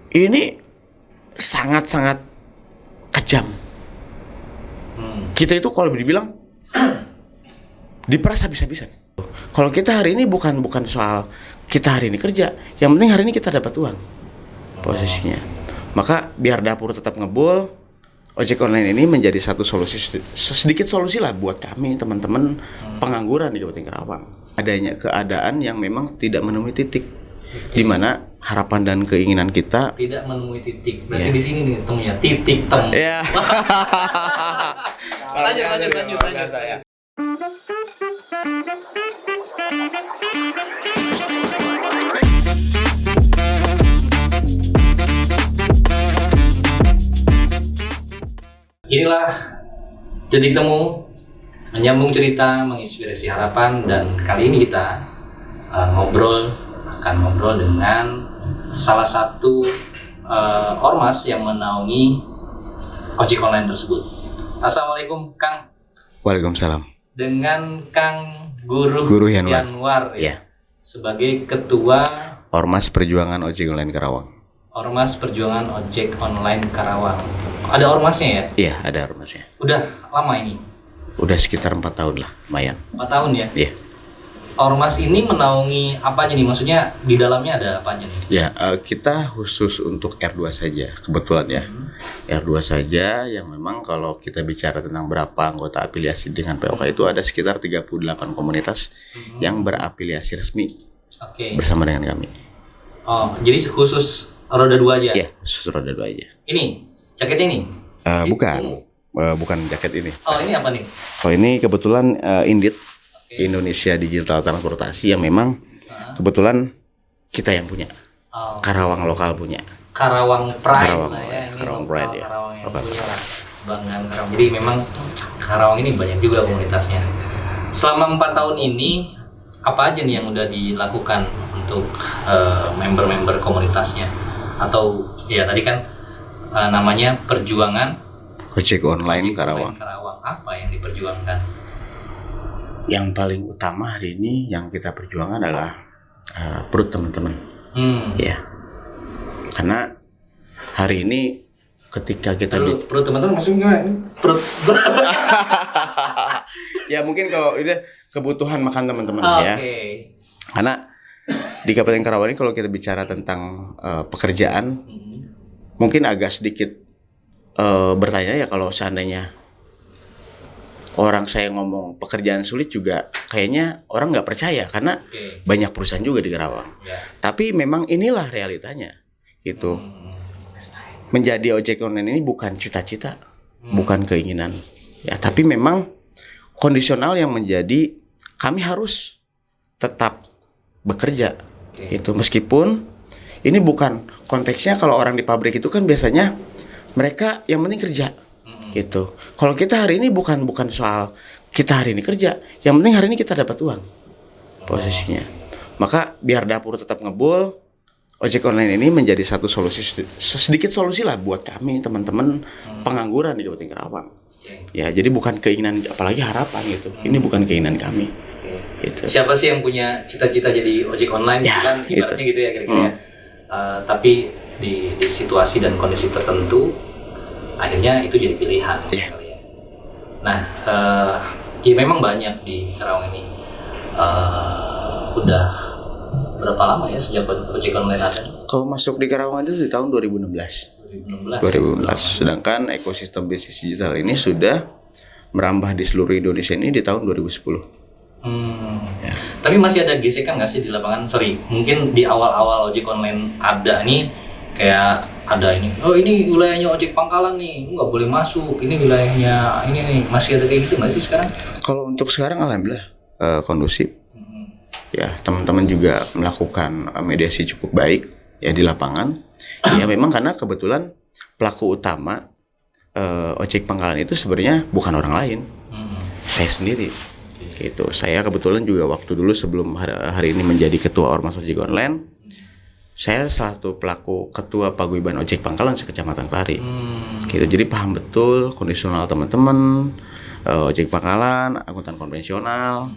ini sangat-sangat kejam. Kita itu kalau dibilang diperas habis-habisan. Kalau kita hari ini bukan soal kita hari ini kerja, yang penting hari ini kita dapat uang posisinya. Maka biar dapur tetap ngebul, ojek online ini menjadi satu solusi, sedikit solusi lah buat kami teman-teman pengangguran di Kabupaten Karawang. Adanya keadaan yang memang tidak menemui titik, di mana harapan dan keinginan kita tidak menemui titik. Berarti di sini nih temunya titik temu. Ya. Lanjut. Inilah Titik Temu, menyambung cerita, menginspirasi harapan, dan kali ini kita akan ngobrol dengan salah satu ormas yang menaungi ojek online tersebut. Assalamualaikum Kang. Waalaikumsalam. Dengan Kang Guru Yanwar ya. Sebagai Ketua Ormas Perjuangan Ojek Online Karawang. Ormas Perjuangan Ojek Online Karawang. Ada ormasnya ya? Iya, ada ormasnya. Udah lama ini? Udah sekitar 4 tahun lah, lumayan. 4 tahun ya? Iya. Ormas ini menaungi apa aja nih? Maksudnya di dalamnya ada apa aja nih? Ya, kita khusus untuk R2 saja, kebetulan ya. R2 saja yang memang kalau kita bicara tentang berapa anggota afiliasi dengan POK itu ada sekitar 38 komunitas yang berafiliasi resmi bersama dengan kami. Oh, jadi khusus roda 2 aja? Iya, khusus roda 2 aja. Ini, jaketnya ini? Bukan jaket ini. Oh, ini apa nih? Oh, ini kebetulan Indit, Indonesia Digital Transportasi, yang memang kebetulan kita yang punya. Karawang lokal punya. Karawang Pride Karawang, lah ya. Karawang Pride ya. Karawang yang punya lah. Banggaan Karawang. Jadi memang Karawang ini banyak juga komunitasnya. Selama 4 tahun ini apa aja nih yang udah dilakukan untuk member-member komunitasnya? Atau ya tadi kan namanya Perjuangan Ojek Online Karawang. Apa yang diperjuangkan? Yang paling utama hari ini yang kita perjuangkan adalah perut teman-teman. Ya. Karena hari ini ketika kita perut teman-teman maksudnya perut ya mungkin kalau itu kebutuhan makan teman-teman ya. Karena di Kabupaten Karawang ini kalau kita bicara tentang pekerjaan mungkin agak sedikit bertanya ya, kalau seandainya orang saya ngomong pekerjaan sulit juga kayaknya orang nggak percaya karena banyak perusahaan juga di Karawang. Tapi memang inilah realitanya gitu. Menjadi ojek online ini bukan cita-cita, bukan keinginan ya, tapi memang kondisional yang menjadi kami harus tetap bekerja gitu. Meskipun ini bukan konteksnya, kalau orang di pabrik itu kan biasanya mereka yang penting kerja gitu. Kalau kita hari ini bukan soal kita hari ini kerja, yang penting hari ini kita dapat uang posisinya. Maka biar dapur tetap ngebul, ojek online ini menjadi satu solusi, sedikit solusi lah buat kami teman-teman pengangguran di Kabupaten Karawang. Ya, jadi bukan keinginan apalagi harapan gitu. Ini bukan keinginan kami. Gitu. Siapa sih yang punya cita-cita jadi ojek online ya, kan ibaratnya gitu ya kira-kira. Tapi di situasi dan kondisi tertentu akhirnya itu jadi pilihan kali ya. Nah, ya memang banyak di Karawang ini. Udah berapa lama ya sejak ojek online ada? Kalau masuk di Karawang itu di tahun 2016. 2016. Sedangkan ekosistem bisnis digital ini sudah merambah di seluruh Indonesia ini di tahun 2010. Ya. Tapi masih ada gesekan nggak sih di lapangan? Sorry, mungkin di awal-awal ojek online ada nih, kayak ada ini, oh ini wilayahnya ojek pangkalan nih, nggak boleh masuk. Ini wilayahnya ini nih, masih ada kayak gitu nggak sih sekarang? Kalau untuk sekarang alhamdulillah kondusif. Ya, teman-teman juga melakukan mediasi cukup baik ya di lapangan. Ya memang karena kebetulan pelaku utama ojek pangkalan itu sebenarnya bukan orang lain, saya sendiri. Gitu. Saya kebetulan juga waktu dulu sebelum hari ini menjadi ketua Ormas Ojek Online, saya salah satu pelaku ketua paguyuban ojek pangkalan sekecamatan Kelari. Gitu. Jadi paham betul kondisional teman-teman ojek pangkalan, angkutan konvensional.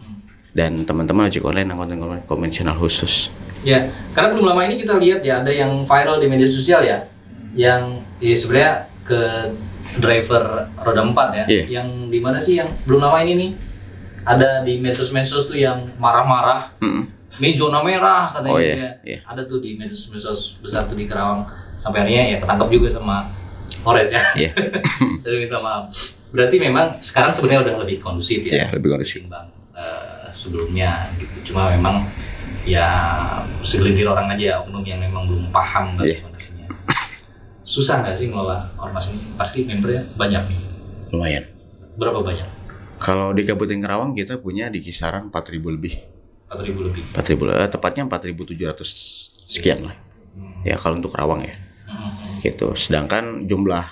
dan teman-teman ojek online yang konten konvensional khusus. Ya, karena belum lama ini kita lihat ya ada yang viral di media sosial ya, yang ya sebenarnya ke driver roda 4 ya, yang di mana sih yang belum lama ini nih ada di medsos-medsos tuh yang marah-marah. Ini zona merah katanya. Ada tuh di medsos besar tuh di Karawang, sampai akhirnya ya ketangkap juga sama Polres ya. Jadi minta maaf. Berarti memang sekarang sebenarnya udah lebih kondusif ya. Lebih kondusif. Sebelumnya gitu. Cuma memang ya segelintir orang aja oknum yang memang belum paham kondisinya. Susah nggak sih ngelola ormas ini? Pasti membernya banyak nih. Lumayan. Berapa banyak? Kalau di Kabupaten Karawang kita punya di kisaran 4.000 lebih. 4.000 lebih. 4.000, tepatnya 4.700 sekian lah. Ya kalau untuk Karawang ya. Gitu. Sedangkan jumlah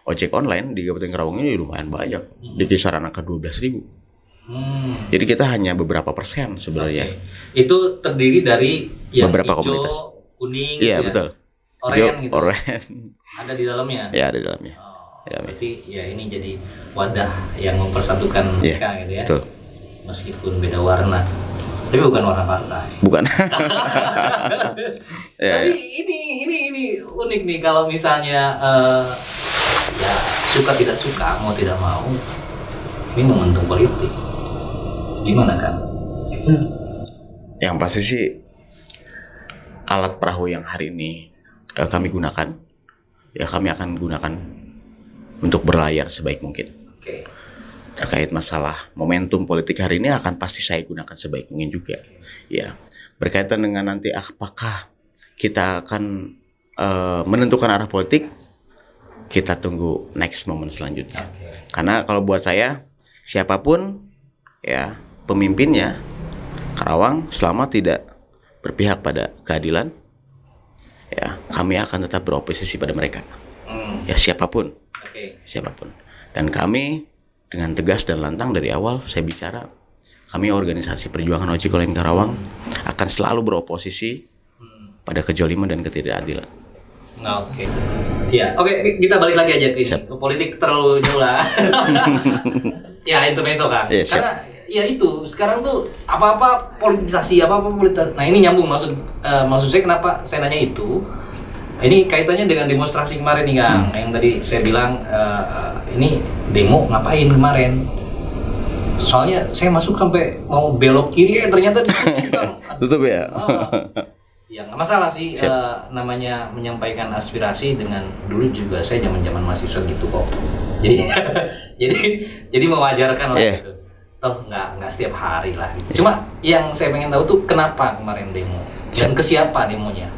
ojek online di Kabupaten Karawang ini lumayan banyak. Di kisaran angka 12.000. Jadi kita hanya beberapa persen sebenarnya. Itu terdiri dari yang beberapa hijau, komunitas. kuning, iya betul. Oren gitu. Oren. Ada di dalamnya. Ya ada di dalamnya. Berarti ya ini jadi wadah yang mempersatukan mereka gitu ya. Betul. Meskipun beda warna, tapi bukan warna partai. Bukan. Tapi ini unik nih kalau misalnya ya suka tidak suka, mau tidak mau, ini momentum politik. Gimana kan? Yang pasti sih alat perahu yang hari ini kami gunakan, ya kami akan gunakan untuk berlayar sebaik mungkin. Terkait masalah momentum politik hari ini akan pasti saya gunakan sebaik mungkin juga. Ya, berkaitan dengan nanti apakah kita akan menentukan arah politik, kita tunggu next moment selanjutnya. Karena kalau buat saya siapapun ya pemimpinnya Karawang selama tidak berpihak pada keadilan, ya kami akan tetap beroposisi pada mereka. Ya siapapun. Siapapun. Dan kami dengan tegas dan lantang dari awal saya bicara, kami organisasi perjuangan ojek online Karawang akan selalu beroposisi pada kezaliman dan ketidakadilan. Kita balik lagi aja ke politik terlalu jauh lah. Ya intermezzo kan. Karena ya itu sekarang tuh apa-apa politisasi, apa-apa politik. Nah ini nyambung maksud saya kenapa saya nanya itu. Ini kaitannya dengan demonstrasi kemarin nih Kang, yang tadi saya bilang ini demo ngapain kemarin? Soalnya saya masuk sampai mau belok kiri ternyata tutup ya. Ya nggak masalah sih, namanya menyampaikan aspirasi dengan dulu juga saya zaman mahasiswa gitu kok. Jadi mewajarkan lah gitu. Toh nggak setiap hari lah. Gitu. Cuma yang saya pengen tahu tuh kenapa kemarin demo dan ke siapa demonya?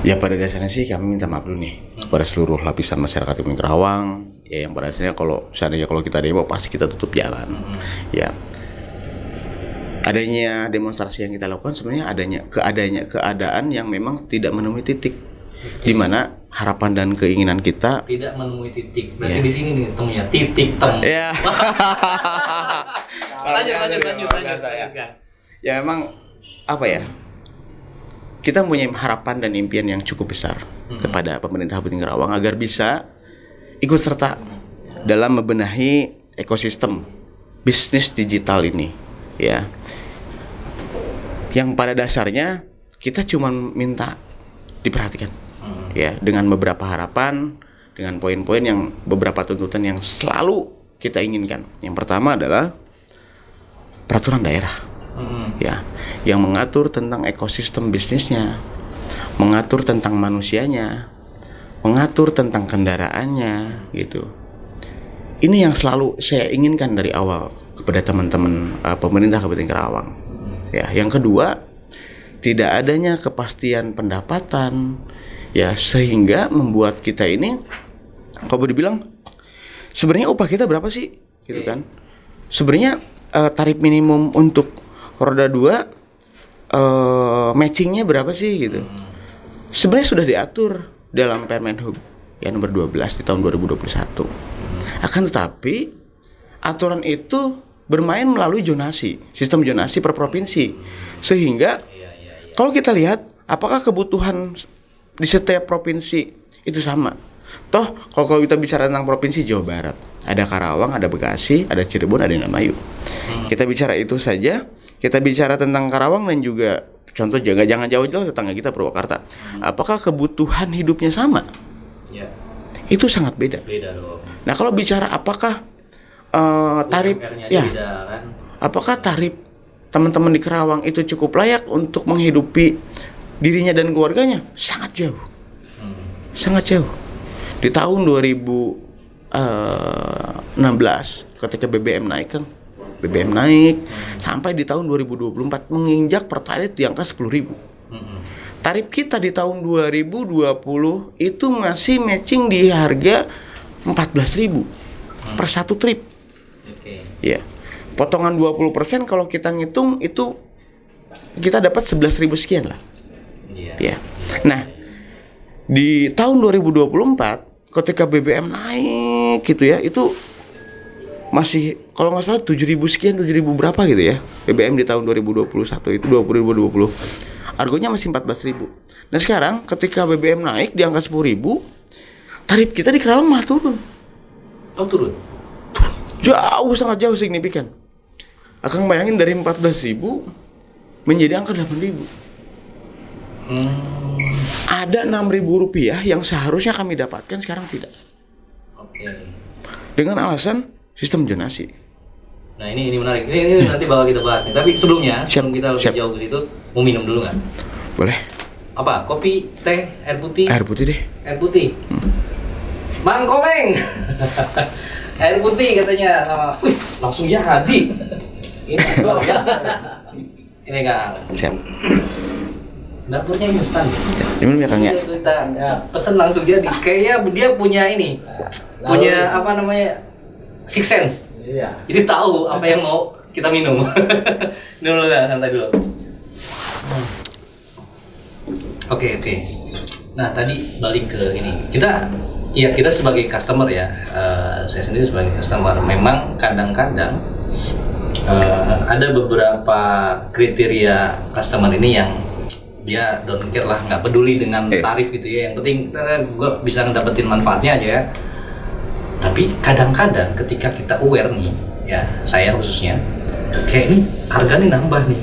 Ya pada dasarnya sih kami minta maaf dulu nih kepada seluruh lapisan masyarakat Kabupaten Karawang. Ya yang pada dasarnya kalau kita demo pasti kita tutup jalan. Ya. Adanya demonstrasi yang kita lakukan sebenarnya keadaan yang memang tidak menemui titik. Di mana harapan dan keinginan kita tidak menemui titik. Berarti di sini nih temunya titik temu. Iya. Lanjut. Ya emang apa ya? Kita mempunyai harapan dan impian yang cukup besar kepada pemerintah Kabupaten Karawang agar bisa ikut serta dalam membenahi ekosistem bisnis digital ini, ya. Yang pada dasarnya kita cuma minta diperhatikan, ya, dengan beberapa harapan, dengan poin-poin yang beberapa tuntutan yang selalu kita inginkan. Yang pertama adalah peraturan daerah. Ya, yang mengatur tentang ekosistem bisnisnya, mengatur tentang manusianya, mengatur tentang kendaraannya, gitu. Ini yang selalu saya inginkan dari awal kepada teman-teman pemerintah Kabupaten Karawang. Ya, yang kedua, tidak adanya kepastian pendapatan, ya sehingga membuat kita ini, kalau boleh dibilang, sebenarnya upah kita berapa sih, gitu kan? Sebenarnya tarif minimum untuk roda 2 matchingnya berapa sih gitu. Sebenarnya sudah diatur dalam Permen Hub yang nomor 12 di tahun 2021. Akan tetapi aturan itu bermain melalui sistem zonasi per provinsi. Sehingga kalau kita lihat apakah kebutuhan di setiap provinsi itu sama. Toh kalau kita bicara tentang provinsi Jawa Barat, ada Karawang, ada Bekasi, ada Cirebon, ada Indramayu. Kita bicara itu saja. kita bicara tentang Karawang dan juga contoh jangan jauh-jauh tetangga kita Purwakarta. Apakah kebutuhan hidupnya sama? Ya. Itu sangat beda. Beda dong. Nah, kalau bicara apakah tarif UMR-nya ya, beda kan? apakah tarif teman-teman di Karawang itu cukup layak untuk menghidupi dirinya dan keluarganya? Sangat jauh. Sangat jauh. Di tahun 2016 ketika BBM naik kan, sampai di tahun 2024 menginjak Pertalite di angka 10.000. Tarif kita di tahun 2020 itu masih matching di harga 14.000 per satu trip. Oke. Ya. Potongan 20% kalau kita ngitung itu kita dapat 11.000 sekian lah. Iya. Ya. Nah, di tahun 2024 ketika BBM naik gitu ya, itu masih kalau nggak salah 7.000 sekian, 7.000 berapa gitu ya. BBM di tahun 2021 itu 2020. Harganya masih 14.000. Nah, sekarang ketika BBM naik di angka 10.000, tarif kita di Kerawang malah turun. Oh, turun. Jauh, sangat jauh signifikan. Akang bayangin dari 14.000 menjadi angka 8.000. Ada 6.000 rupiah yang seharusnya kami dapatkan, sekarang tidak. Oke. Dengan alasan sistem zonasi. Nah, ini menarik. Ini nanti bakal kita bahas nih. Tapi sebelumnya, sebelum kita lebih siap. jauh ke situ, mau minum dulu nggak? Boleh? Apa? Kopi, teh, air putih? Air putih deh. Air putih. Mang Komeng. Air putih katanya sama. Wih, langsung jadi. Ini luar biasa. Ini Kang. Siap. Dapurnya instan. Diminum ya Kang ya? Kita pesen langsung jadi. Kayaknya dia punya ini. Punya apa namanya? Six sense. Iya. Jadi tahu apa yang mau kita minum. Dulu lah, santai dulu. Oke. Nah, tadi balik ke ini. Kita sebagai customer ya. Saya sendiri sebagai customer memang kadang-kadang ada beberapa kriteria customer ini yang dia don't care lah, nggak peduli dengan tarif gitu ya. Yang penting gue bisa ngedapetin manfaatnya aja ya. Tapi kadang-kadang ketika kita aware nih, ya saya khususnya, kayak ini harga nih nambah nih,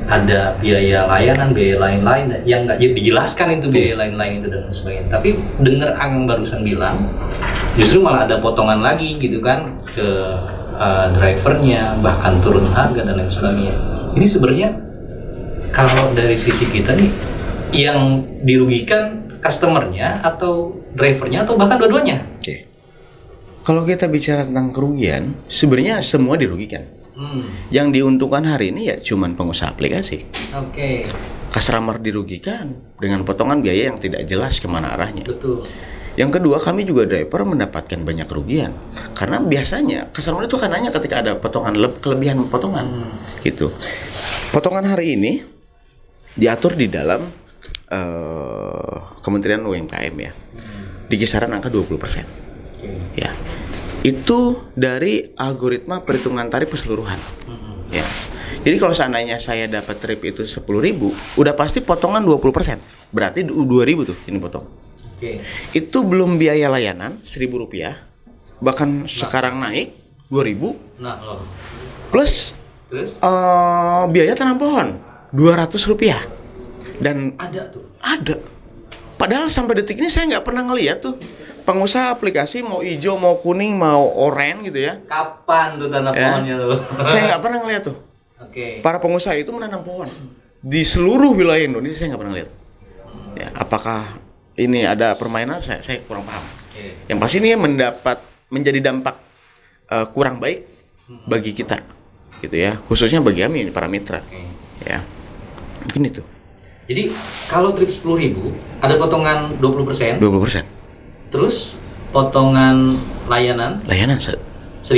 ada biaya layanan, biaya lain-lain yang nggak dijelaskan itu biaya lain-lain itu dan sebagainya. Tapi denger Ang barusan bilang, justru malah ada potongan lagi gitu kan ke drivernya, bahkan turun harga dan lain sebagainya. Ini sebenarnya kalau dari sisi kita nih, yang dirugikan customernya atau drivernya atau bahkan dua-duanya? Kalau kita bicara tentang kerugian, sebenarnya semua dirugikan. Yang diuntungkan hari ini ya cuman pengusaha aplikasi. Oke. Customer dirugikan dengan potongan biaya yang tidak jelas kemana arahnya. Betul. Yang kedua, kami juga driver mendapatkan banyak kerugian. Karena biasanya customer itu akan nanya ketika ada potongan kelebihan potongan. Gitu. Potongan hari ini diatur di dalam Kementerian UMKM ya. Di kisaran angka 20%. Ya, itu dari algoritma perhitungan tarif keseluruhan. Ya, jadi kalau seandainya saya dapat trip itu 10.000, udah pasti potongan 20%. Berarti 2.000 tuh ini potong. Itu belum biaya layanan 1.000 rupiah, bahkan sekarang naik 2.000. Plus biaya tanam pohon 200 rupiah. Dan ada. Padahal sampai detik ini saya nggak pernah ngeliat tuh pengusaha aplikasi mau hijau, mau kuning, mau oranye gitu ya. Kapan tuh tanam pohonnya tuh? Saya nggak pernah ngeliat tuh. Para pengusaha itu menanam pohon di seluruh wilayah Indonesia, saya nggak pernah lihat. Ya, apakah ini ada permainan? Saya kurang paham. Yang pasti ini menjadi dampak kurang baik bagi kita, gitu ya. Khususnya bagi kami para mitra. Ya, mungkin itu. Jadi kalau trip 10.000 ada potongan 20%. 20%. Terus potongan layanan 1.000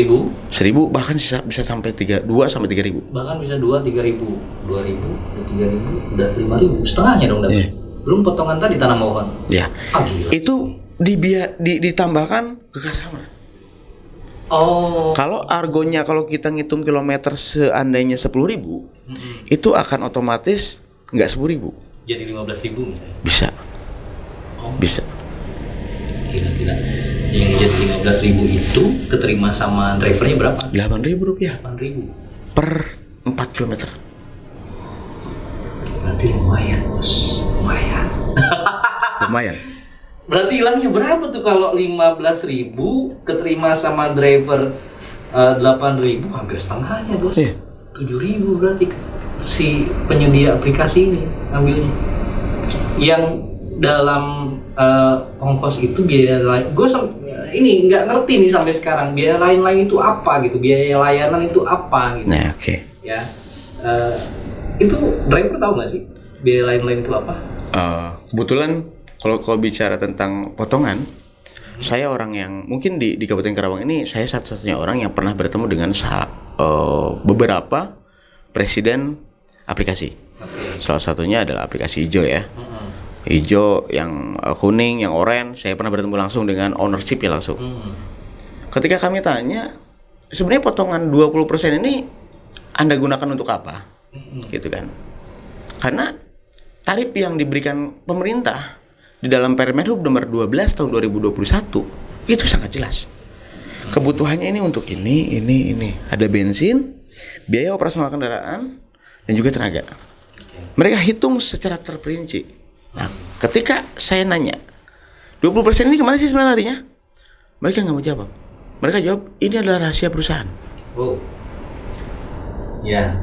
bahkan bisa sampai 2 sampai 3.000. Bahkan bisa 2-3.000. 2.000, 3.000, udah 5.000. Setengahnya dong dapat. Belum potongan tadi tanam pohon. Ya. Itu ditambahkan ke customer. Kalau argonya kalau kita ngitung kilometer seandainya 10.000, itu akan otomatis nggak 10.000. Jadi 15.000 misalnya. Bisa. Bisa. Gila. Yang jadi 15.000 itu keterima sama drivernya berapa? 8.000 rupiah. 8.000 per 4 km. Berarti lumayan, Bos. Lumayan. Lumayan. Berarti hilangnya berapa tuh kalau 15.000 keterima sama driver 8.000, hampir setengahnya, Bos. Iya. 7.000 berarti si penyedia aplikasi ini ambilnya. Yang dalam ongkos itu biaya lain. Gue ini nggak ngerti nih sampai sekarang biaya lain-lain itu apa gitu, biaya layanan itu apa gitu. Nah, oke. Ya, itu driver tahu nggak sih biaya lain-lain itu apa? Kebetulan kalau bicara tentang potongan, saya orang yang mungkin di Kabupaten Karawang ini saya satu-satunya orang yang pernah bertemu dengan beberapa presiden aplikasi. Okay. Salah satunya adalah aplikasi hijau ya. Hijau, yang kuning, yang oranye. Saya pernah bertemu langsung dengan ownership-nya langsung. Ketika kami tanya, sebenarnya potongan 20% ini Anda gunakan untuk apa? Gitu kan. Karena tarif yang diberikan pemerintah di dalam Permen Hub nomor 12 tahun 2021 itu sangat jelas. Kebutuhannya ini untuk ini. Ada bensin, biaya operasional kendaraan, dan juga tenaga. Mereka hitung secara terperinci. Nah, ketika saya nanya 20% ini kemana sih sebenarnya larinya? Mereka nggak mau jawab. Mereka jawab ini adalah rahasia perusahaan. Oh, ya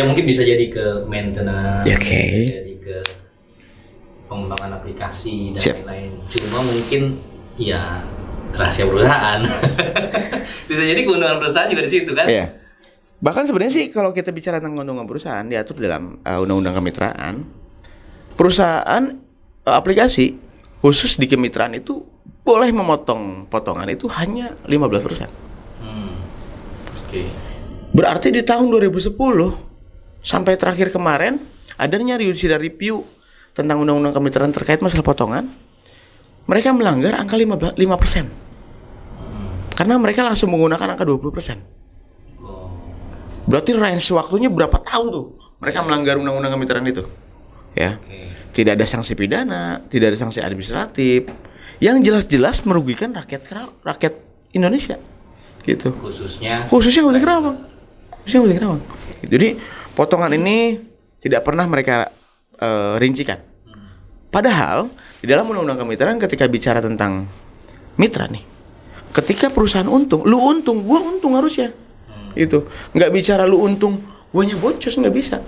mungkin bisa jadi ke maintenance, jadi ke pengembangan aplikasi dan lain-lain. Cuma mungkin ya rahasia perusahaan. Bisa jadi keuntungan perusahaan juga di situ kan? Iya. Bahkan sebenarnya sih kalau kita bicara tentang keuntungan perusahaan diatur dalam undang-undang kemitraan. Perusahaan aplikasi khusus di kemitraan itu boleh memotong potongan itu hanya 15%. Okay. Berarti di tahun 2010 sampai terakhir kemarin adanya judicial review tentang undang-undang kemitraan terkait masalah potongan, mereka melanggar angka 5%. Karena mereka langsung menggunakan angka 20%. Berarti range waktunya berapa tahun tuh mereka melanggar undang-undang kemitraan itu? Ya, tidak ada sanksi pidana, tidak ada sanksi administratif, yang jelas-jelas merugikan rakyat Indonesia, gitu. Khususnya Kabupaten Karawang. Jadi potongan ini tidak pernah mereka rincikan. Padahal di dalam undang-undang kemitraan ketika bicara tentang mitra nih, ketika perusahaan untung, lu untung, gua untung harusnya, gitu. Nggak bicara lu untung, guanya boncos, nggak bisa.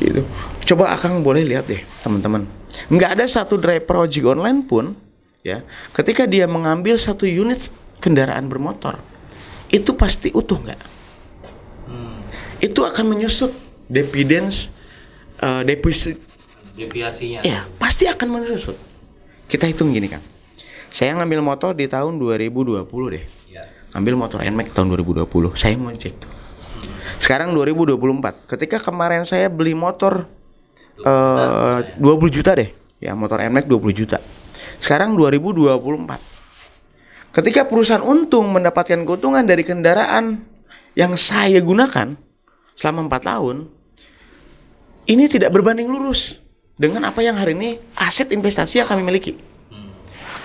Gitu. Coba Akang boleh lihat deh teman-teman, nggak ada satu driver ojek online pun ya ketika dia mengambil satu unit kendaraan bermotor itu pasti utuh nggak? Itu akan menyusut deviasinya. Ya pasti akan menyusut. Kita hitung gini kan, saya ngambil motor di tahun 2020 deh ya. Ambil motor NMAX tahun 2020, saya mau cek tuh. Sekarang 2024. Ketika kemarin saya beli motor 20 juta deh. Ya, motor NMAX 20 juta. Sekarang 2024. Ketika perusahaan untung mendapatkan keuntungan dari kendaraan yang saya gunakan selama 4 tahun, ini tidak berbanding lurus dengan apa yang hari ini aset investasi yang kami miliki.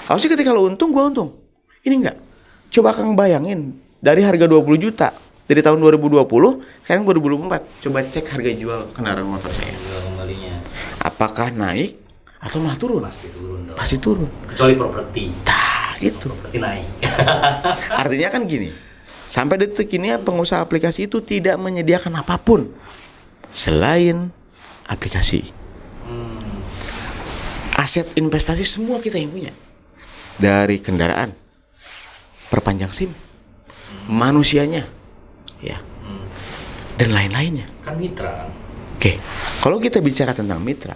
Harusnya ketika lo untung, gua untung. Ini enggak. Coba Kang bayangin, dari harga 20 juta dari tahun 2020 sekarang 2024, coba cek harga jual kendaraan motor saya. Apakah naik atau malah turun? Pasti turun dong. Pasti turun. Kecuali properti. Itu. Properti naik. Artinya kan gini. Sampai detik ini pengusaha aplikasi itu tidak menyediakan apapun selain aplikasi. Aset investasi semua kita yang punya. Dari kendaraan, perpanjang SIM, manusianya, ya, dan lain-lainnya. Kan mitra. Oke, kalau kita bicara tentang mitra,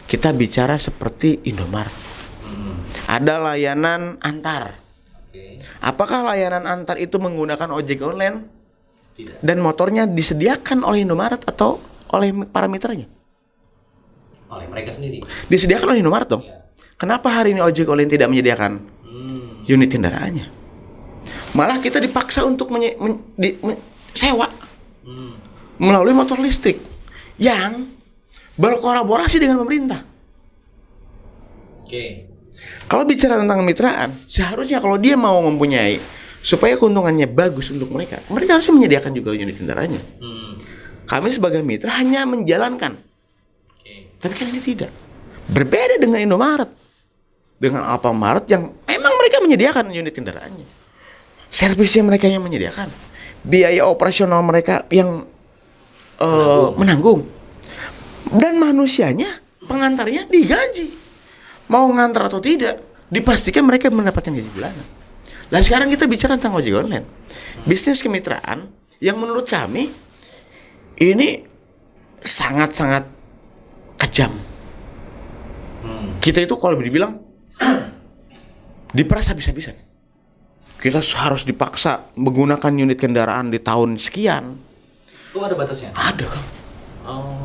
kita bicara seperti Indomaret. Ada layanan antar. Apakah layanan antar itu menggunakan ojek online? Tidak. Dan motornya disediakan oleh Indomaret atau oleh para mitranya? Oleh mereka sendiri. Disediakan oleh Indomaret dong. Ya. Kenapa hari ini ojek online tidak menyediakan unit kendaraannya? Malah kita dipaksa untuk sewa melalui motor listrik yang berkolaborasi dengan pemerintah. Oke. Kalau bicara tentang kemitraan, seharusnya kalau dia mau mempunyai supaya keuntungannya bagus untuk mereka harus menyediakan juga unit kendaraannya. Kami sebagai mitra hanya menjalankan. Tapi kan ini tidak. Berbeda dengan Indomaret, dengan Alfamart yang memang mereka menyediakan unit kendaraannya, servisnya mereka yang menyediakan, biaya operasional mereka yang menanggung, dan manusianya, pengantarnya digaji. Mau ngantar atau tidak, dipastikan mereka mendapatkan gaji bulanan. Nah sekarang kita bicara tentang ojek online, bisnis kemitraan yang menurut kami ini sangat-sangat kejam. Kita itu kalau dibilang diperas habis-habisan. Kita harus dipaksa menggunakan unit kendaraan di tahun sekian. Itu ada batasnya? Ada, Kang. Oh.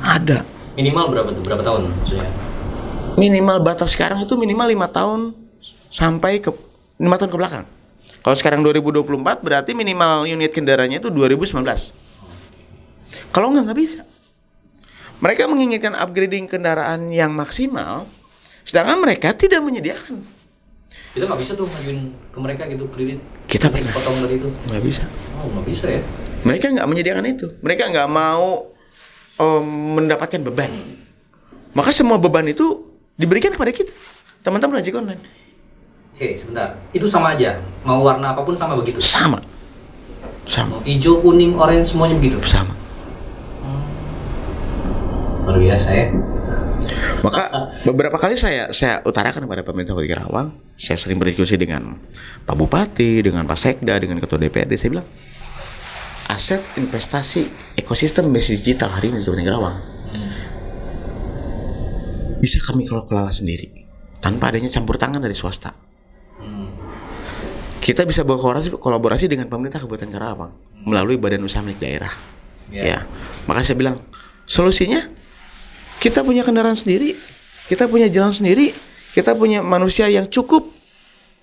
Ada. Minimal berapa tuh? Berapa tahun maksudnya? Minimal batas sekarang itu minimal 5 tahun sampai ke 5 tahun ke belakang. Kalau sekarang 2024 berarti minimal unit kendaraannya itu 2019. Kalau nggak bisa. Mereka menginginkan upgrading kendaraan yang maksimal, sedangkan mereka tidak menyediakan. Kita nggak bisa tuh ngajuin ke mereka gitu kredit. Kita pernah. Potong dari itu. Nggak bisa. Oh nggak bisa ya? Mereka nggak menyediakan itu. Mereka nggak mau mendapatkan beban. Maka semua beban itu diberikan kepada kita, teman-teman ojek online. Oke, sebentar. Itu sama aja. Mau warna apapun sama begitu. Sama. Sama. Mau hijau, kuning, orange semuanya begitu. Sama. Luar biasa ya. Maka beberapa kali saya utarakan kepada pemerintah Kota Karawang, saya sering berdiskusi dengan Pak Bupati, dengan Pak Sekda, dengan Ketua DPRD, saya bilang aset investasi ekosistem bisnis digital hari ini di Kota Karawang bisa kami kelola sendiri tanpa adanya campur tangan dari swasta. Kita bisa berkolaborasi dengan pemerintah Kabupaten Karawang melalui badan usaha milik daerah. Ya, maka saya bilang solusinya kita punya kendaraan sendiri, kita punya jalan sendiri, kita punya manusia yang cukup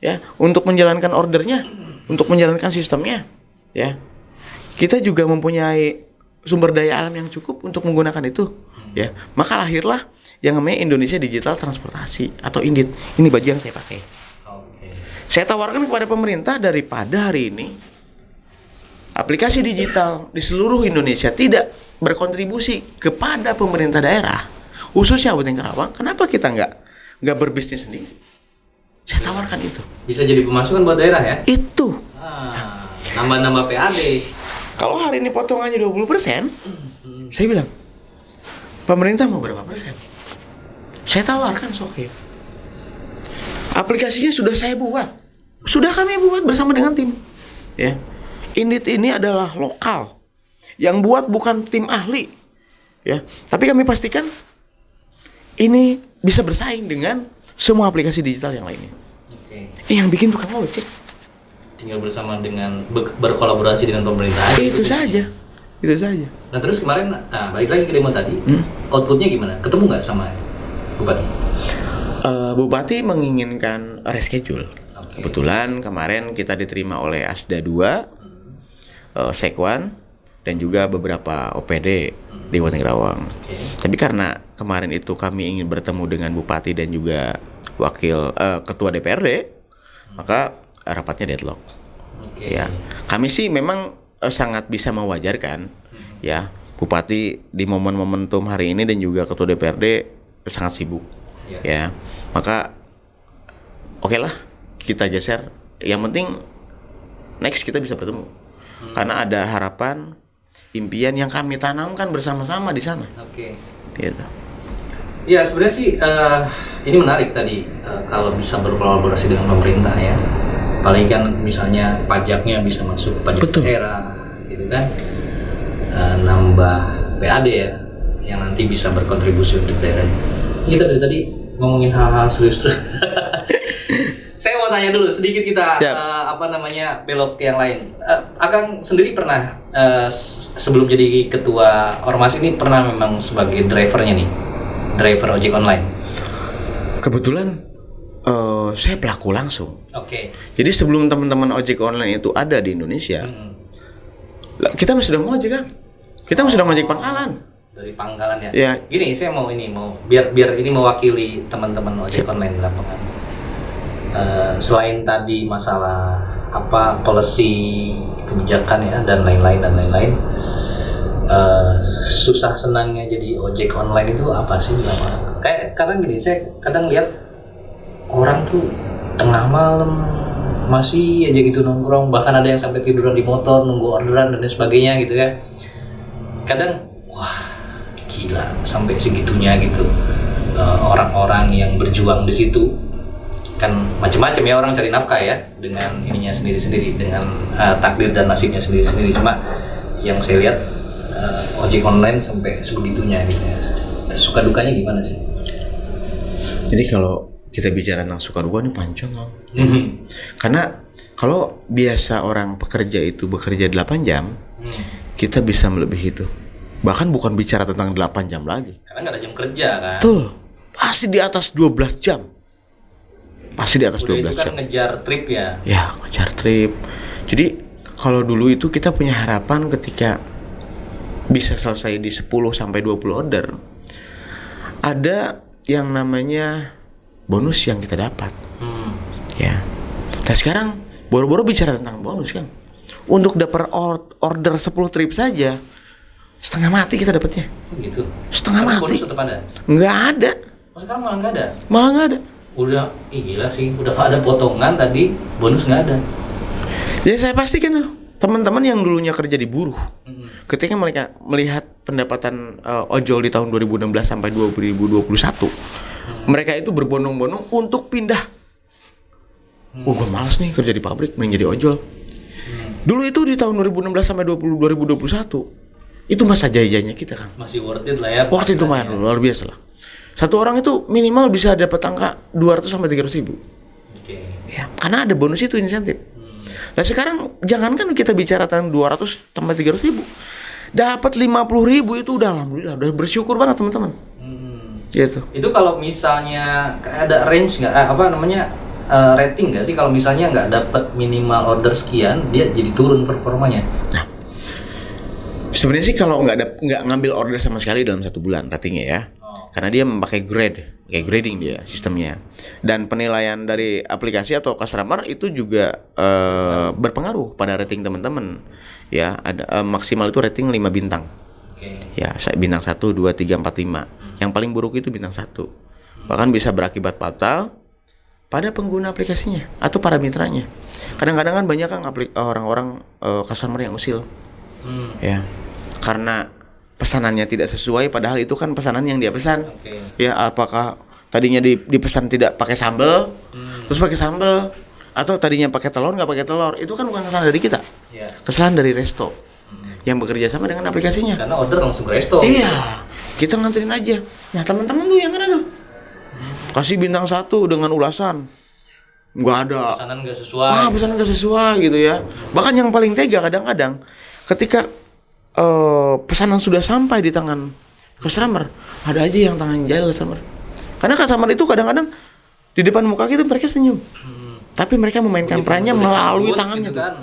ya untuk menjalankan ordernya, untuk menjalankan sistemnya, ya. Kita juga mempunyai sumber daya alam yang cukup untuk menggunakan itu, ya. Maka lahirlah yang namanya Indonesia Digital Transportasi atau INDIT. Ini baju yang saya pakai. Saya tawarkan kepada pemerintah daripada hari ini aplikasi digital di seluruh Indonesia tidak berkontribusi kepada pemerintah daerah, khususnya Kabupaten Karawang, kenapa kita nggak berbisnis sendiri? Saya tawarkan itu. Bisa jadi pemasukan buat daerah ya? Itu. Nambah-nambah PAD. Kalau hari ini potongannya 20%, saya bilang, pemerintah mau berapa persen? Saya tawarkan Soke. Aplikasinya sudah saya buat. Sudah kami buat bersama dengan tim. Ya. INDIT ini adalah lokal. Yang buat bukan tim ahli. Ya. Tapi kami pastikan ini bisa bersaing dengan semua aplikasi digital yang lainnya. Yang bikin bukan ojek. Tinggal bersama dengan berkolaborasi dengan pemerintah. Itu saja. Itu saja. Nah terus kemarin, balik lagi ke demo tadi, outputnya gimana? Ketemu nggak sama Bupati? Bupati menginginkan reschedule. Kebetulan kemarin kita diterima oleh Asda 2, Sekwan, dan juga beberapa OPD di Kabupaten Karawang. Tapi karena kemarin itu kami ingin bertemu dengan Bupati dan juga Ketua DPRD, maka rapatnya deadlock. Ya, kami sih memang sangat bisa mewajarkan, ya, Bupati di momen momentum hari ini dan juga Ketua DPRD sangat sibuk, ya. Maka oke lah, kita geser. Yang penting next kita bisa bertemu, karena ada harapan, impian yang kami tanamkan bersama-sama di sana. Gitu. Ya sebenarnya sih ini menarik tadi kalau bisa berkolaborasi dengan pemerintah ya. Paling kan misalnya pajaknya bisa masuk pajak daerah, gitu kan, nambah PAD ya, yang nanti bisa berkontribusi untuk daerah. Kita dari tadi ngomongin hal-hal serius. Saya mau tanya dulu sedikit kita belok ke yang lain. Akang sendiri pernah sebelum jadi ketua ormas ini pernah memang sebagai drivernya nih, driver ojek online. Kebetulan saya pelaku langsung. Jadi sebelum teman-teman ojek online itu ada di Indonesia, kita masih sedang ngojek kan? Kita masih sedang ngojek pangkalan. Dari pangkalan ya. Gini, saya mau biar ini mewakili teman-teman ojek online di lapangan. Selain tadi masalah policy kebijakan ya dan lain-lain, susah senangnya jadi ojek online itu apa sih di lapangan? Kayak kadang gini, saya kadang lihat orang tuh tengah malam masih aja gitu nongkrong, bahkan ada yang sampai tiduran di motor nunggu orderan dan lain sebagainya gitu ya. Kadang wah gila sampai segitunya gitu. Orang-orang yang berjuang di situ kan macam-macam ya, orang cari nafkah ya dengan ininya sendiri-sendiri, dengan takdir dan nasibnya sendiri-sendiri. Cuma yang saya lihat ojek online sampai sebegitunya gitu ya. Suka dukanya gimana sih? Jadi kalau kita bicara tentang suka duka ini panjang loh. Karena kalau biasa orang pekerja itu bekerja 8 jam, kita bisa melebihi itu. Bahkan bukan bicara tentang 8 jam lagi. Karena nggak ada jam kerja kan. Tuh, pasti di atas 12 jam. Pasti di atas Udah 12 itu kan jam. ngejar trip ya. Ya, ngejar trip. Jadi kalau dulu itu kita punya harapan ketika bisa selesai di 10 sampai 20 order, ada yang namanya bonus yang kita dapat. Ya. Nah sekarang baru-baru bicara tentang bonus kan. Untuk dapat order 10 trip saja setengah mati kita dapatnya. Oh gitu. Setengah Tapi mati. bonus tetap ada. Nggak ada. Oh sekarang malah nggak ada. Malah nggak ada. Udah, gila sih. Udah ada potongan tadi, bonus nggak ada. Ya saya pastikan loh, teman-teman yang dulunya kerja di buruh, ketika mereka melihat pendapatan ojol di tahun 2016 sampai 2021, mereka itu berbondong-bondong untuk pindah. Oh, gue malas nih kerja di pabrik, mending jadi ojol. Dulu itu di tahun 2016 sampai 2021, itu masa jaya-jayanya kita kan. Masih worth it lah ya. Worth it lumayan, luar biasa lah. Satu orang itu minimal bisa dapat angka 200 sampai 300 ribu. Oke. Ya, karena ada bonus itu, insentif. Nah sekarang jangankan kita bicara tentang 200 sampai 300 ribu, dapat 50 ribu itu udah alhamdulillah, udah bersyukur banget teman-teman. Gitu. Itu kalau misalnya ada range nggak, rating nggak sih kalau misalnya nggak dapat minimal order sekian, dia jadi turun performanya? Nah, sebenarnya sih kalau nggak ngambil order sama sekali dalam 1 bulan ratingnya ya, karena dia memakai kayak grading dia sistemnya, dan penilaian dari aplikasi atau customer itu juga berpengaruh pada rating teman-teman. Ya, ada maksimal itu rating 5 bintang. Ya, bintang 1, 2, 3, 4, 5. Yang paling buruk itu bintang 1. Bahkan bisa berakibat fatal pada pengguna aplikasinya atau para mitranya. Kadang-kadang kan banyak kan orang-orang customer yang usil. Ya. Karena pesanannya tidak sesuai, padahal itu kan pesanan yang dia pesan. Ya, apakah tadinya dipesan tidak pakai sambal, terus pakai sambal, atau tadinya pakai telur nggak pakai telur, itu kan bukan kesalahan dari kita. Kesalahan dari resto yang bekerja sama dengan aplikasinya. Karena order langsung ke resto. Iya, kita nganterin aja. Nah teman-teman tuh yang kena tuh kasih bintang 1 dengan ulasan nggak ada, pesanan nggak sesuai. Pesanan nggak sesuai gitu ya. Bahkan yang paling tega kadang-kadang ketika pesanan sudah sampai di tangan customer, ada aja yang tangan jahil customer. Karena customer itu kadang-kadang di depan muka kita mereka senyum, tapi mereka memainkan perannya melalui tangannya gitu kan.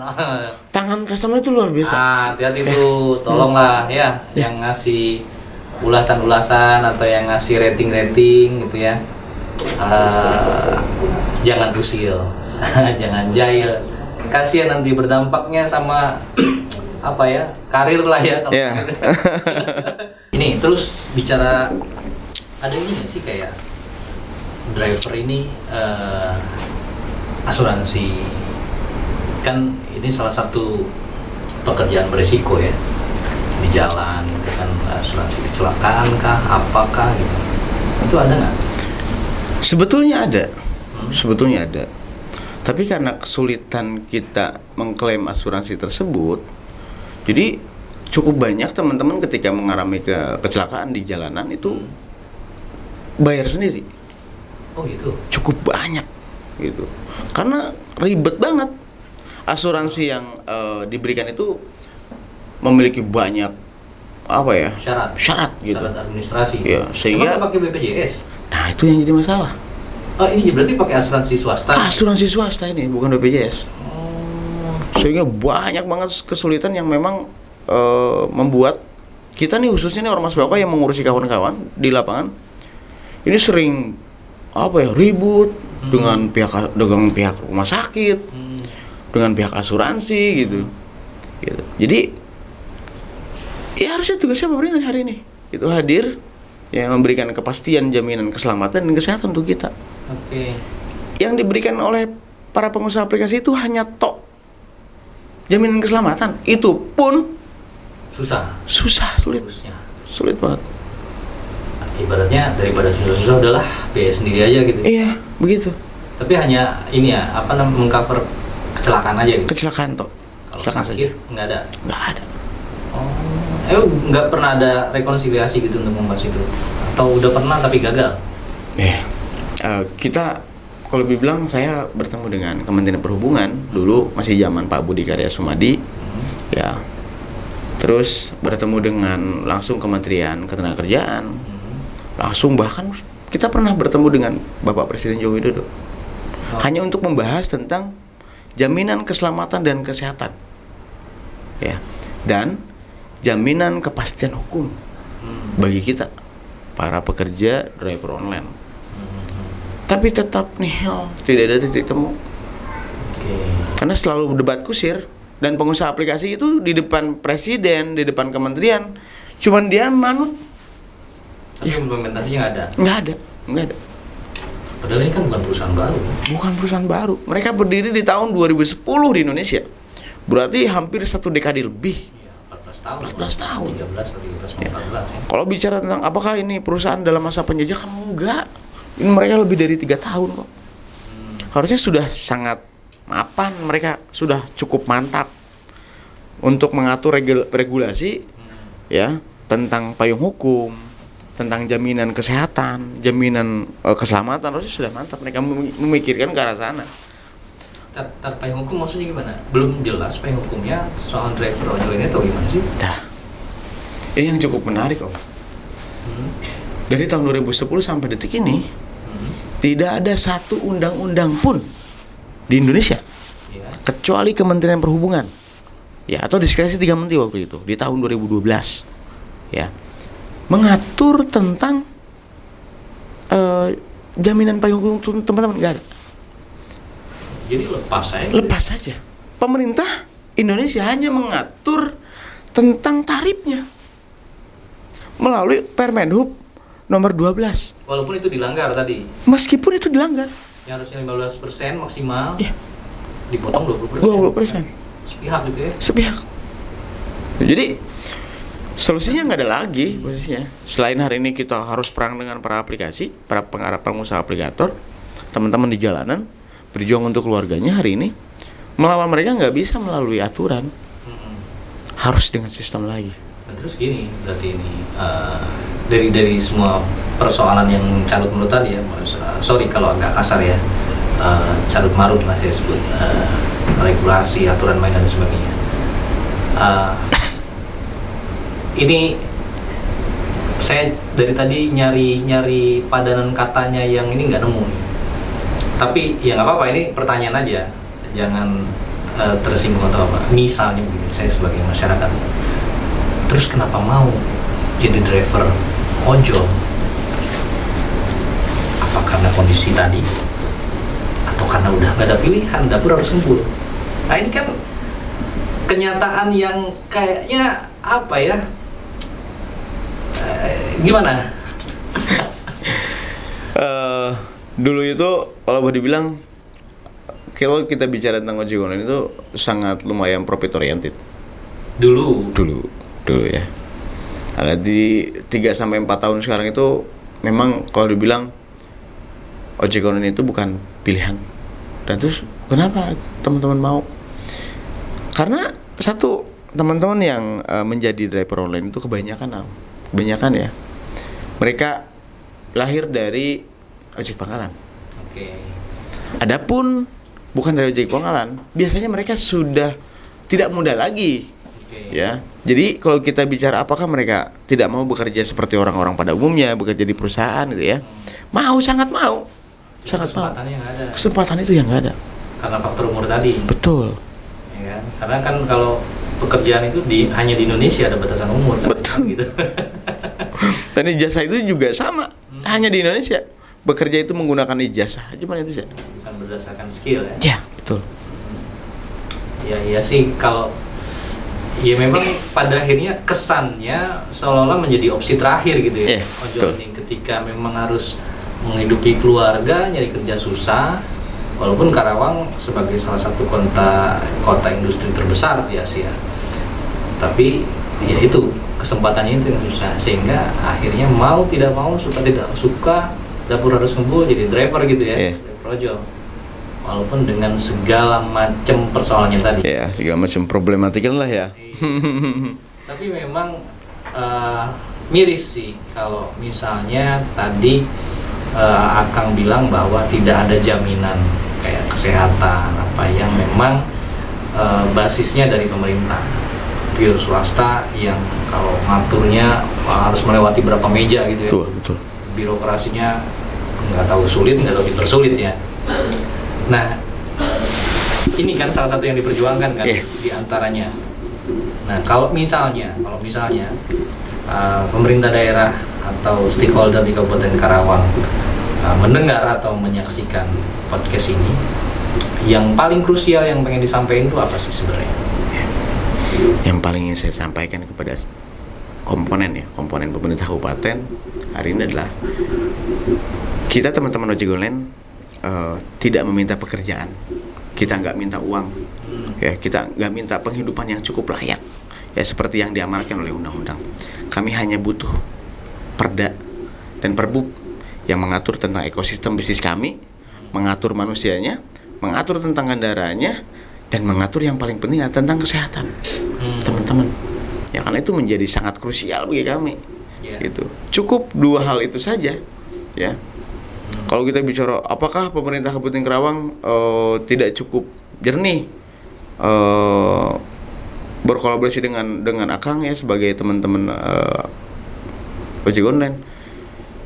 Tangan customer itu luar biasa. Hati-hati tuh, tolonglah ya yang ngasih ulasan-ulasan atau yang ngasih rating-rating gitu ya. Jangan usil, jangan jahil. Kasihan nanti berdampaknya sama karir lah ya. Ini terus bicara, ada ini nggak sih kayak driver ini asuransi, kan ini salah satu pekerjaan beresiko ya di jalan, kan asuransi kecelakaan kah, apakah gitu, itu ada nggak? Sebetulnya ada. Tapi karena kesulitan kita mengklaim asuransi tersebut, jadi cukup banyak teman-teman ketika mengalami kecelakaan di jalanan itu bayar sendiri. Oh gitu. Cukup banyak gitu. Karena ribet banget. Asuransi yang diberikan itu memiliki banyak syarat gitu. Syarat administrasi. Ya, sehingga emang pakai BPJS. Nah, itu yang jadi masalah. Oh, ini berarti pakai asuransi swasta. Asuransi swasta ini, bukan BPJS. Sehingga banyak banget kesulitan yang memang membuat kita nih, khususnya nih ormas bapak yang mengurusi kawan-kawan di lapangan, ini sering ribut dengan pihak rumah sakit, dengan pihak asuransi gitu. Jadi Ya harusnya tugasnya pemerintah hari ini itu hadir, yang memberikan kepastian, jaminan keselamatan dan kesehatan untuk kita. Yang diberikan oleh para pengusaha aplikasi itu hanya jaminan keselamatan. Itu pun sulit banget. Ibaratnya daripada susah-susah udahlah biaya sendiri aja gitu. Iya, begitu. Tapi hanya ini ya, mengcover kecelakaan aja gitu. Kecelakaan Kalau kecelakaan sakit saja. nggak ada. Nggak ada. Nggak pernah ada rekonsiliasi gitu untuk membahas itu, atau udah pernah tapi gagal? Kita kalau dibilang, saya bertemu dengan Kementerian Perhubungan dulu masih zaman Pak Budi Karya Sumadi, ya. Terus bertemu dengan langsung Kementerian Ketenagakerjaan, langsung bahkan kita pernah bertemu dengan Bapak Presiden Joko Widodo, hanya untuk membahas tentang jaminan keselamatan dan kesehatan, ya, dan jaminan kepastian hukum bagi kita para pekerja driver online. Tapi tetap nihil, tidak ada titik temu. Karena selalu debat kusir, dan pengusaha aplikasi itu di depan presiden, di depan kementerian, cuman dia manut. Tapi implementasinya nggak ada. Padahal ini kan bukan perusahaan baru. Bukan perusahaan baru. Mereka berdiri di tahun 2010 di Indonesia. Berarti hampir 1 dekade lebih. 14 tahun. 13, 14 ya. Kalau bicara tentang apakah ini perusahaan dalam masa penjajahan, enggak. Ini mereka lebih dari 3 tahun kok. Harusnya sudah sangat mapan, mereka sudah cukup mantap untuk mengatur regulasi ya, tentang payung hukum, tentang jaminan kesehatan, jaminan keselamatan. Harusnya sudah mantap, mereka memikirkan ke arah sana. Payung hukum maksudnya gimana? Belum jelas payung hukumnya soal driver ojol ini atau gimana sih? Nah, ini yang cukup menarik om. Dari tahun 2010 sampai detik ini, tidak ada satu undang-undang pun di Indonesia, kecuali Kementerian Perhubungan, ya, atau diskresi 3 menteri waktu itu di tahun 2012, ya, mengatur tentang jaminan payung hukum teman-teman. Nggak ada. Jadi lepas saja. Pemerintah Indonesia hanya mengatur tentang tarifnya melalui Permenhub nomor 12. Walaupun itu dilanggar tadi. Meskipun itu dilanggar. Yang harusnya 15% maksimal. Iya. Dipotong 20%. 20%. Sepihak gitu ya. Sepihak. Jadi solusinya nggak ada lagi posisinya. Selain hari ini kita harus perang dengan para aplikasi, para pengusaha aplikator, teman-teman di jalanan berjuang untuk keluarganya hari ini. Melawan mereka nggak bisa melalui aturan. Harus dengan sistem lagi. Nah, terus gini, berarti ini dari semua persoalan yang carut marut tadi ya, sorry kalau agak kasar ya, carut marut lah saya sebut, regulasi, aturan main dan sebagainya. Ini saya dari tadi nyari padanan katanya yang ini nggak nemu. Tapi ya nggak apa-apa, ini pertanyaan aja, jangan tersinggung atau apa. Misalnya begini, saya sebagai masyarakat, terus kenapa mau jadi driver ojol? Apa karena kondisi tadi? Atau karena udah gak ada pilihan, dapur harus gembul? Nah ini kan kenyataan yang kayaknya apa ya? Gimana? Dulu itu kalau boleh dibilang, kalau kita bicara tentang ojek online itu sangat lumayan profit oriented. Dulu ya. Ada di 3-4 tahun sekarang itu memang kalau dibilang ojek online itu bukan pilihan. Dan terus kenapa teman-teman mau? Karena satu, teman-teman yang menjadi driver online itu kebanyakan ya, mereka lahir dari ojek pangkalan. Adapun bukan dari ojek pangkalan, biasanya mereka sudah tidak muda lagi. Ya, jadi kalau kita bicara apakah mereka tidak mau bekerja seperti orang-orang pada umumnya, bekerja di perusahaan gitu ya, sangat mau. Kesempatan itu yang nggak ada. Karena faktor umur tadi. Betul. Ya kan? Karena kan kalau pekerjaan itu hanya di Indonesia ada batasan umur. Kan? Betul. Gitu. Dan ijazah itu juga sama, hanya di Indonesia. Bekerja itu menggunakan ijazah, cuma di Indonesia. Bukan berdasarkan skill ya. Ya, betul. Ya sih, kalau ya memang pada akhirnya kesannya seolah-olah menjadi opsi terakhir gitu ya. Ojol ini ketika memang harus menghidupi keluarga, nyari kerja susah. Walaupun Karawang sebagai salah satu kota industri terbesar di Asia, tapi ya itu kesempatannya itu yang susah, sehingga akhirnya mau tidak mau, suka tidak suka, dapur harus ngebul jadi driver gitu ya, driver ojol. Walaupun dengan segala macam persoalannya tadi. Ya, segala macam problematika lah ya. Tapi memang miris sih kalau misalnya tadi Akang bilang bahwa tidak ada jaminan kayak kesehatan apa yang memang basisnya dari pemerintah, pure swasta yang kalau ngaturnya harus melewati berapa meja gitu ya. Betul. Birokrasinya nggak tahu sulit, nggak tahu dipersulit ya. Nah, ini kan salah satu yang diperjuangkan kan di antaranya. Nah, kalau misalnya pemerintah daerah atau stakeholder di Kabupaten Karawang mendengar atau menyaksikan podcast ini, yang paling krusial yang pengen disampaikan itu apa sih sebenarnya? Yang paling ingin saya sampaikan kepada komponen pemerintah kabupaten hari ini adalah kita teman-teman ojek online tidak meminta pekerjaan, kita nggak minta uang, ya kita nggak minta penghidupan yang cukup layak, ya seperti yang diamanatkan oleh undang-undang. Kami hanya butuh perda dan perbuk yang mengatur tentang ekosistem bisnis kami, mengatur manusianya, mengatur tentang kendaraannya, dan mengatur yang paling penting tentang kesehatan teman-teman. Ya karena itu menjadi sangat krusial bagi kami. Gitu. Cukup dua hal itu saja, ya. Kalau kita bicara apakah pemerintah Kabupaten Karawang tidak cukup jernih berkolaborasi dengan Akang ya sebagai teman-teman ojek online,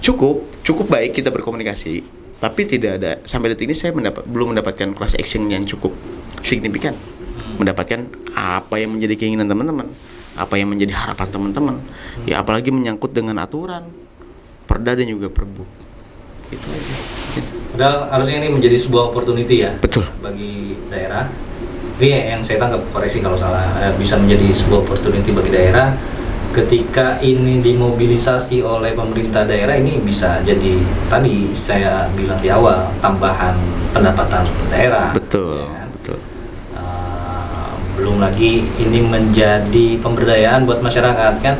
cukup baik kita berkomunikasi, tapi tidak ada sampai detik ini saya belum mendapatkan class action yang cukup signifikan, mendapatkan apa yang menjadi keinginan teman-teman, apa yang menjadi harapan teman-teman, ya apalagi menyangkut dengan aturan, perda dan juga perbuk. Itu aja. Padahal harusnya ini menjadi sebuah opportunity ya. Betul. Bagi daerah. Ini yang saya tangkap, koreksi kalau salah, bisa menjadi sebuah opportunity bagi daerah ketika ini dimobilisasi oleh pemerintah daerah. Ini bisa jadi tadi saya bilang di awal, tambahan pendapatan daerah. Betul. Ya. Betul. Belum lagi ini menjadi pemberdayaan buat masyarakat kan,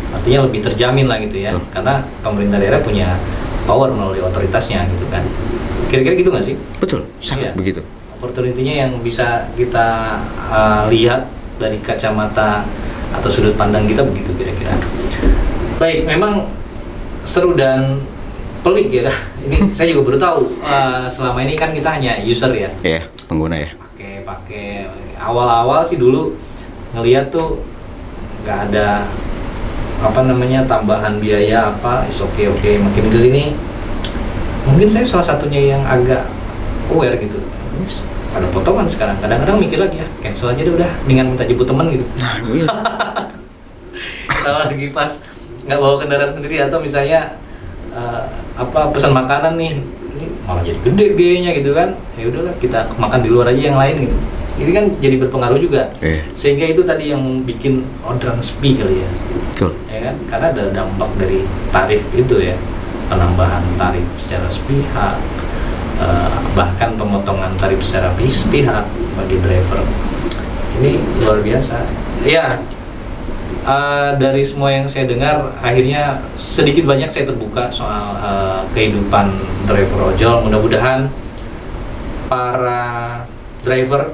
artinya lebih terjamin lah gitu ya. Betul. Karena pemerintah daerah punya power melalui otoritasnya gitu kan. Kira-kira gitu nggak sih? Betul, sangat begitu. Opportunity-nya yang bisa kita lihat dari kacamata atau sudut pandang kita begitu kira-kira. Baik, memang seru dan pelik ya. Ini saya juga baru tahu. Selama ini kan kita hanya user ya. Iya, pengguna ya. Pakai awal-awal sih dulu ngelihat tuh nggak ada tambahan biaya apa, oke. Makin ke sini mungkin saya salah satunya yang agak aware gitu. Ada potongan sekarang. Kadang-kadang mikir lagi cancel aja deh udah, mendingan minta jemput teman gitu. Kalau lagi pas nggak bawa kendaraan sendiri atau misalnya pesan makanan nih, ini malah jadi gede biayanya gitu kan. Ya udahlah kita makan di luar aja yang lain gitu. Ini kan jadi berpengaruh juga. Sehingga itu tadi yang bikin orderan sepi kali ya. Betul. Ya kan? Karena ada dampak dari tarif itu ya. Penambahan tarif secara sepihak, bahkan pemotongan tarif secara sepihak bagi driver. Ini luar biasa. Ya, dari semua yang saya dengar, akhirnya sedikit banyak saya terbuka soal kehidupan driver ojol. Mudah-mudahan para driver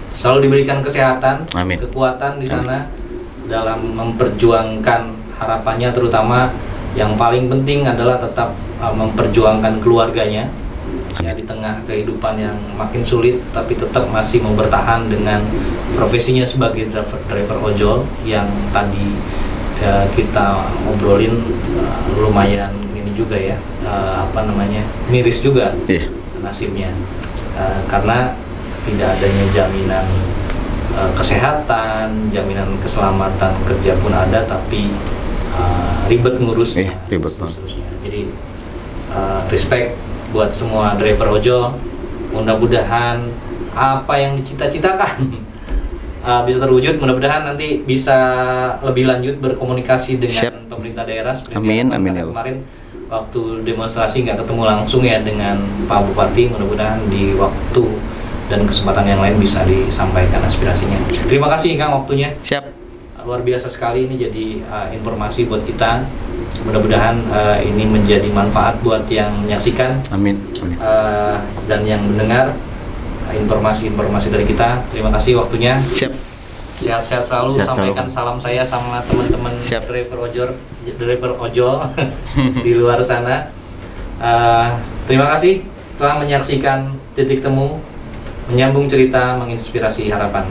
selalu diberikan kesehatan, Amin. Kekuatan di sana dalam memperjuangkan harapannya, terutama yang paling penting adalah tetap memperjuangkan keluarganya. Ya, di tengah kehidupan yang makin sulit, tapi tetap masih mau bertahan dengan profesinya sebagai driver ojol yang tadi kita ngobrolin lumayan ini juga ya, miris juga nasibnya, karena tidak adanya jaminan kesehatan, jaminan keselamatan kerja pun ada, tapi ribet ngurusnya. Ribet banget. Jadi respect buat semua driver ojol. Mudah-mudahan apa yang dicita-citakan bisa terwujud. Mudah-mudahan nanti bisa lebih lanjut berkomunikasi dengan Siap. pemerintah daerah seperti Amin, yang amin, ya Allah. kemarin waktu demonstrasi nggak ketemu langsung ya dengan Pak Bupati. Mudah-mudahan di waktu dan kesempatan yang lain bisa disampaikan aspirasinya. Terima kasih Kang waktunya. Siap. Luar biasa sekali, ini jadi informasi buat kita. Mudah-mudahan ini menjadi manfaat buat yang menyaksikan Amin. Amin. dan yang mendengar informasi-informasi dari kita. Terima kasih waktunya. Siap. Sehat-sehat selalu. Sehat selalu, Sampaikan Kang. salam saya sama teman-teman Siap. driver ojol di luar sana. Terima kasih telah menyaksikan Titik Temu, menyambung cerita, menginspirasi harapan.